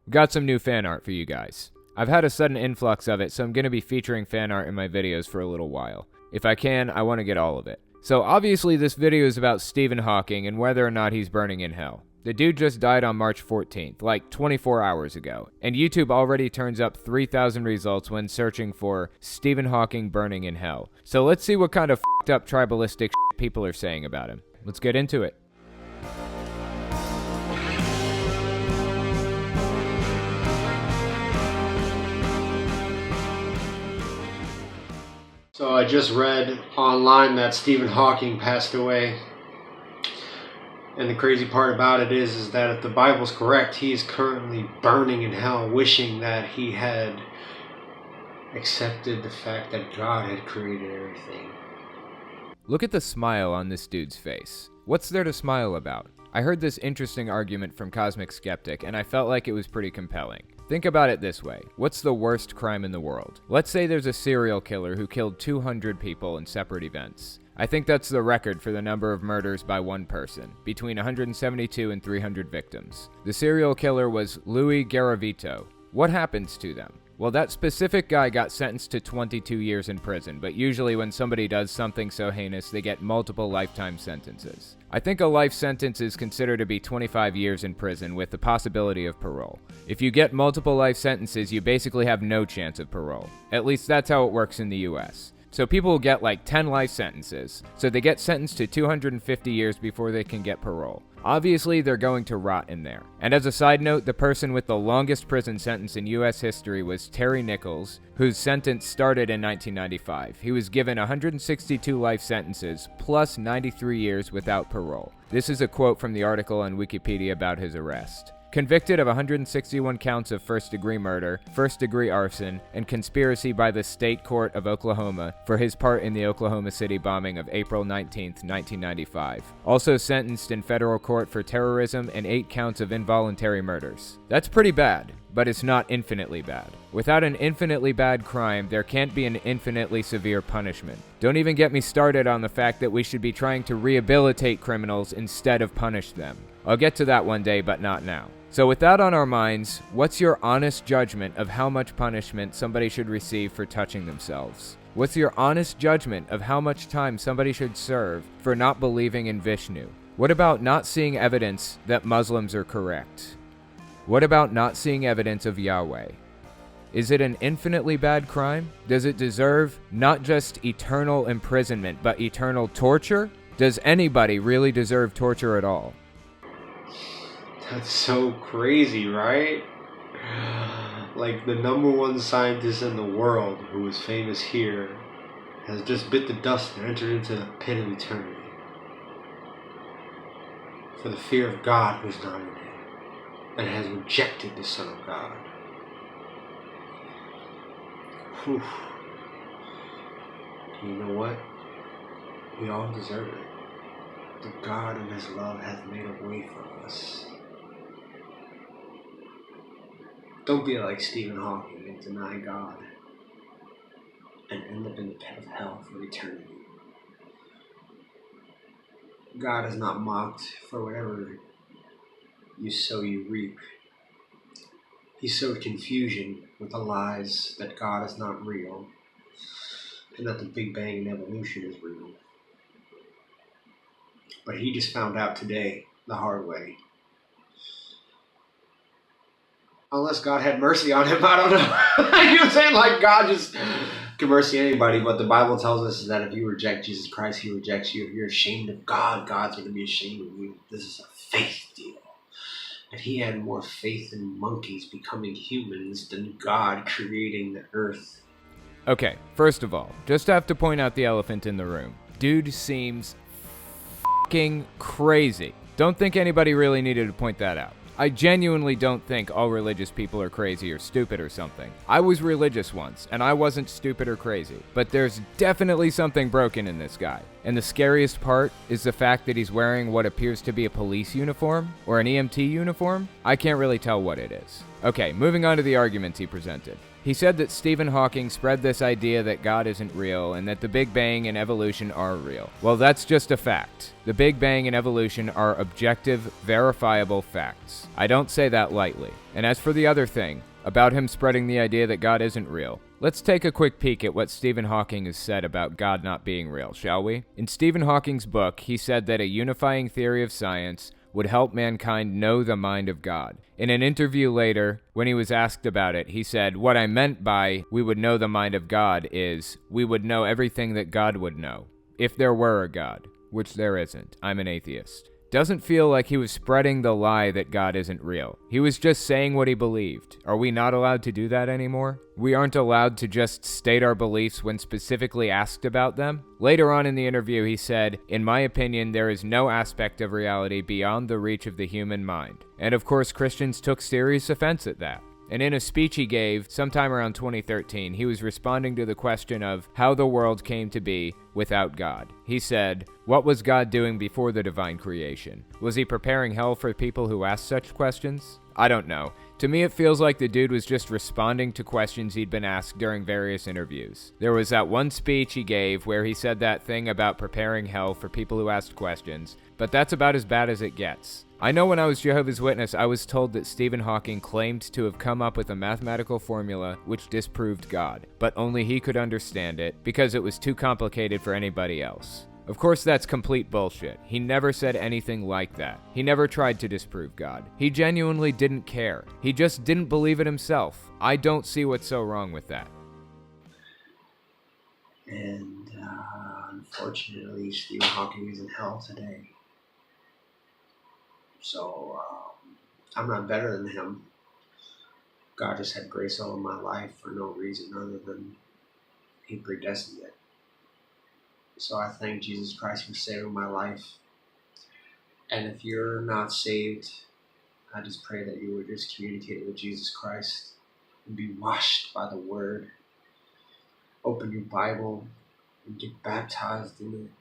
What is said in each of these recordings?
Got some new fan art for you guys. I've had a sudden influx of it, so I'm going to be featuring fan art in my videos for a little while. If I can, I want to get all of it. So obviously this video is about Stephen Hawking and whether or not he's burning in hell. The dude just died on March 14th, like 24 hours ago, and YouTube already turns up 3,000 results when searching for Stephen Hawking burning in hell. So let's see what kind of f***ed up tribalistic shit people are saying about him. Let's get into it. So I just read online that Stephen Hawking passed away. And the crazy part about it is that if the Bible's correct, he is currently burning in hell, wishing that he had accepted the fact that God had created everything. Look at the smile on this dude's face. What's there to smile about? I heard this interesting argument from Cosmic Skeptic, and I felt like it was pretty compelling. Think about it this way. What's the worst crime in the world? Let's say there's a serial killer who killed 200 people in separate events. I think that's the record for the number of murders by one person, between 172 and 300 victims. The serial killer was Louis Garavito. What happens to them? Well, that specific guy got sentenced to 22 years in prison, but usually when somebody does something so heinous, they get multiple lifetime sentences. I think a life sentence is considered to be 25 years in prison with the possibility of parole. If you get multiple life sentences, you basically have no chance of parole. At least that's how it works in the US. So people will get like 10 life sentences, so they get sentenced to 250 years before they can get parole. Obviously, they're going to rot in there. And as a side note, the person with the longest prison sentence in US history was Terry Nichols, whose sentence started in 1995. He was given 162 life sentences, plus 93 years without parole. This is a quote from the article on Wikipedia about his arrest. Convicted of 161 counts of first-degree murder, first-degree arson, and conspiracy by the State Court of Oklahoma for his part in the Oklahoma City bombing of April 19, 1995. Also sentenced in federal court for terrorism and 8 counts of involuntary murders. That's pretty bad, but it's not infinitely bad. Without an infinitely bad crime, there can't be an infinitely severe punishment. Don't even get me started on the fact that we should be trying to rehabilitate criminals instead of punish them. I'll get to that one day, but not now. So with that on our minds, what's your honest judgment of how much punishment somebody should receive for touching themselves? What's your honest judgment of how much time somebody should serve for not believing in Vishnu? What about not seeing evidence that Muslims are correct? What about not seeing evidence of Yahweh? Is it an infinitely bad crime? Does it deserve not just eternal imprisonment, but eternal torture? Does anybody really deserve torture at all? That's so crazy, right? Like the number one scientist in the world who is famous here has just bit the dust and entered into the pit of eternity. For the fear of God who is not in him, and has rejected the Son of God. Whew. You know what? We all deserve it. The God in his love hath made a way for us. Don't be like Stephen Hawking and deny God and end up in the pit of hell for eternity. God is not mocked for whatever you sow, you reap. He sowed confusion with the lies that God is not real and that the Big Bang and evolution is real. But he just found out today the hard way. Unless God had mercy on him, I don't know. You know what I'm saying? Like God just can mercy anybody, but the Bible tells us that if you reject Jesus Christ, he rejects you. If you're ashamed of God, God's going to be ashamed of you. This is a faith deal. And he had more faith in monkeys becoming humans than God creating the earth. Okay, first of all, just have to point out the elephant in the room. Dude seems f***ing crazy. Don't think anybody really needed to point that out. I genuinely don't think all religious people are crazy or stupid or something. I was religious once, and I wasn't stupid or crazy. But there's definitely something broken in this guy. And the scariest part is the fact that he's wearing what appears to be a police uniform or an EMT uniform. I can't really tell what it is. Okay, moving on to the arguments he presented. He said that Stephen Hawking spread this idea that God isn't real and that the Big Bang and evolution are real. Well, that's just a fact. The Big Bang and evolution are objective, verifiable facts. I don't say that lightly. And as for the other thing, about him spreading the idea that God isn't real, let's take a quick peek at what Stephen Hawking has said about God not being real, shall we? In Stephen Hawking's book, he said that a unifying theory of science would help mankind know the mind of God. In an interview later, when he was asked about it, he said, "What I meant by we would know the mind of God is we would know everything that God would know, if there were a God, which there isn't. I'm an atheist." Doesn't feel like he was spreading the lie that God isn't real. He was just saying what he believed. Are we not allowed to do that anymore? We aren't allowed to just state our beliefs when specifically asked about them? Later on in the interview, he said, "In my opinion, there is no aspect of reality beyond the reach of the human mind." And of course, Christians took serious offense at that. And in a speech he gave sometime around 2013, he was responding to the question of how the world came to be without God. He said, "What was God doing before the divine creation? Was he preparing hell for people who asked such questions? I don't know. To me, it feels like the dude was just responding to questions he'd been asked during various interviews. There was that one speech he gave where he said that thing about preparing hell for people who asked questions, but that's about as bad as it gets. I know when I was Jehovah's Witness, I was told that Stephen Hawking claimed to have come up with a mathematical formula which disproved God, but only he could understand it because it was too complicated for anybody else. Of course, that's complete bullshit. He never said anything like that. He never tried to disprove God. He genuinely didn't care. He just didn't believe it himself. I don't see what's so wrong with that. And unfortunately, Stephen Hawking is in hell today. So I'm not better than him. God just had grace over my life for no reason other than he predestined it. So I thank Jesus Christ for saving my life. And if you're not saved, I just pray that you would just communicate with Jesus Christ and be washed by the Word. Open your Bible and get baptized in it.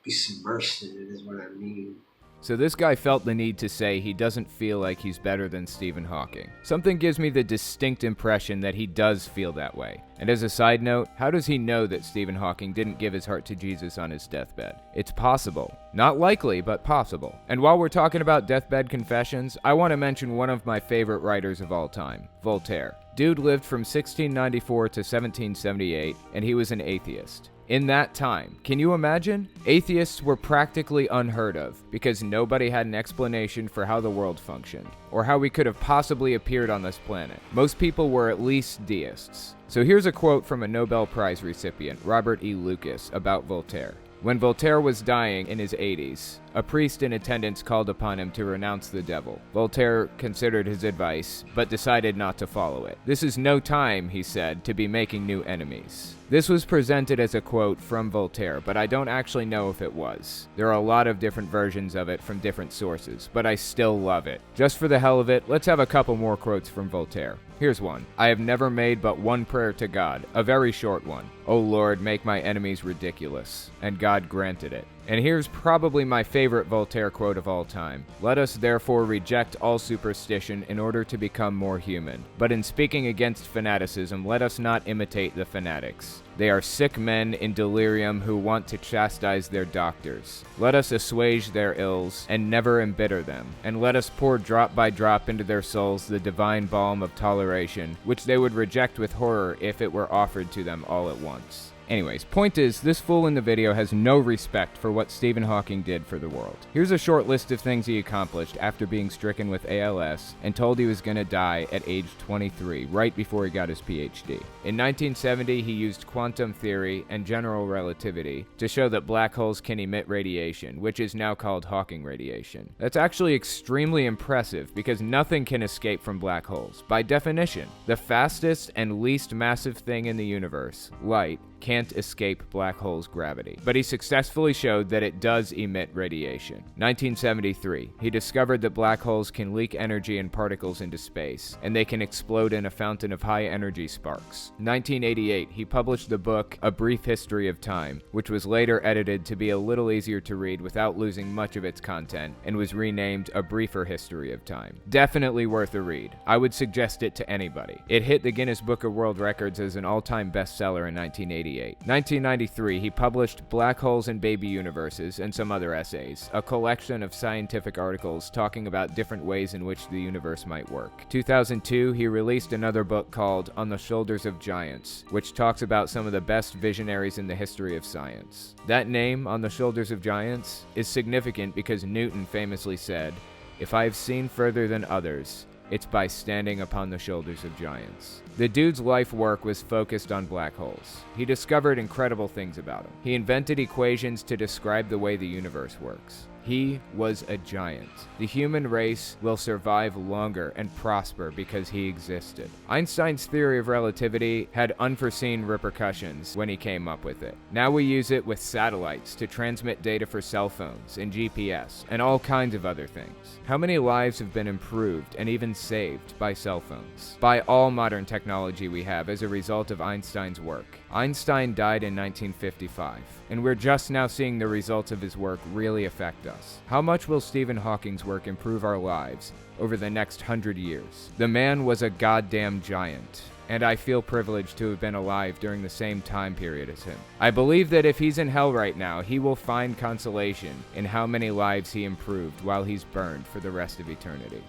Be submersed in it is what I mean. So this guy felt the need to say he doesn't feel like he's better than Stephen Hawking. Something gives me the distinct impression that he does feel that way. And as a side note, how does he know that Stephen Hawking didn't give his heart to Jesus on his deathbed? It's possible. Not likely, but possible. And while we're talking about deathbed confessions, I want to mention one of my favorite writers of all time, Voltaire. Dude lived from 1694 to 1778, and he was an atheist. In that time, can you imagine? Atheists were practically unheard of because nobody had an explanation for how the world functioned or how we could have possibly appeared on this planet. Most people were at least deists. So here's a quote from a Nobel Prize recipient, Robert E. Lucas, about Voltaire. When Voltaire was dying in his 80s, a priest in attendance called upon him to renounce the devil. Voltaire considered his advice, but decided not to follow it. "This is no time," he said, "to be making new enemies." This was presented as a quote from Voltaire, but I don't actually know if it was. There are a lot of different versions of it from different sources, but I still love it. Just for the hell of it, let's have a couple more quotes from Voltaire. Here's one. "I have never made but one prayer to God, a very short one. O Lord, make my enemies ridiculous. And God granted it." And here's probably my favorite Voltaire quote of all time. "Let us therefore reject all superstition in order to become more human. But in speaking against fanaticism, let us not imitate the fanatics. They are sick men in delirium who want to chastise their doctors. Let us assuage their ills and never embitter them. And let us pour drop by drop into their souls the divine balm of toleration, which they would reject with horror if it were offered to them all at once." Anyways, point is, this fool in the video has no respect for what Stephen Hawking did for the world. Here's a short list of things he accomplished after being stricken with ALS and told he was gonna die at age 23, right before he got his PhD. In 1970, he used quantum theory and general relativity to show that black holes can emit radiation, which is now called Hawking radiation. That's actually extremely impressive because nothing can escape from black holes. By definition, the fastest and least massive thing in the universe, light, can't escape black holes' gravity, but he successfully showed that it does emit radiation. 1973, he discovered that black holes can leak energy and particles into space, and they can explode in a fountain of high-energy sparks. 1988, he published the book A Brief History of Time, which was later edited to be a little easier to read without losing much of its content, and was renamed A Briefer History of Time. Definitely worth a read. I would suggest it to anybody. It hit the Guinness Book of World Records as an all-time bestseller in 1988. 1993, he published Black Holes and Baby Universes and some other essays, a collection of scientific articles talking about different ways in which the universe might work. 2002, he released another book called On the Shoulders of Giants, which talks about some of the best visionaries in the history of science. That name, On the Shoulders of Giants, is significant because Newton famously said, "If I have seen further than others, it's by standing upon the shoulders of giants." The dude's life work was focused on black holes. He discovered incredible things about them. He invented equations to describe the way the universe works. He was a giant. The human race will survive longer and prosper because he existed. Einstein's theory of relativity had unforeseen repercussions when he came up with it. Now we use it with satellites to transmit data for cell phones and GPS and all kinds of other things. How many lives have been improved and even saved by cell phones? By all modern technology we have as a result of Einstein's work. Einstein died in 1955, and we're just now seeing the results of his work really affect us. How much will Stephen Hawking's work improve our lives over the next 100 years? The man was a goddamn giant, and I feel privileged to have been alive during the same time period as him. I believe that if he's in hell right now, he will find consolation in how many lives he improved while he's burned for the rest of eternity.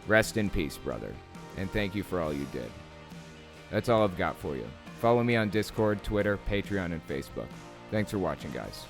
Rest in peace, brother, and thank you for all you did. That's all I've got for you. Follow me on Discord, Twitter, Patreon, and Facebook. Thanks for watching, guys.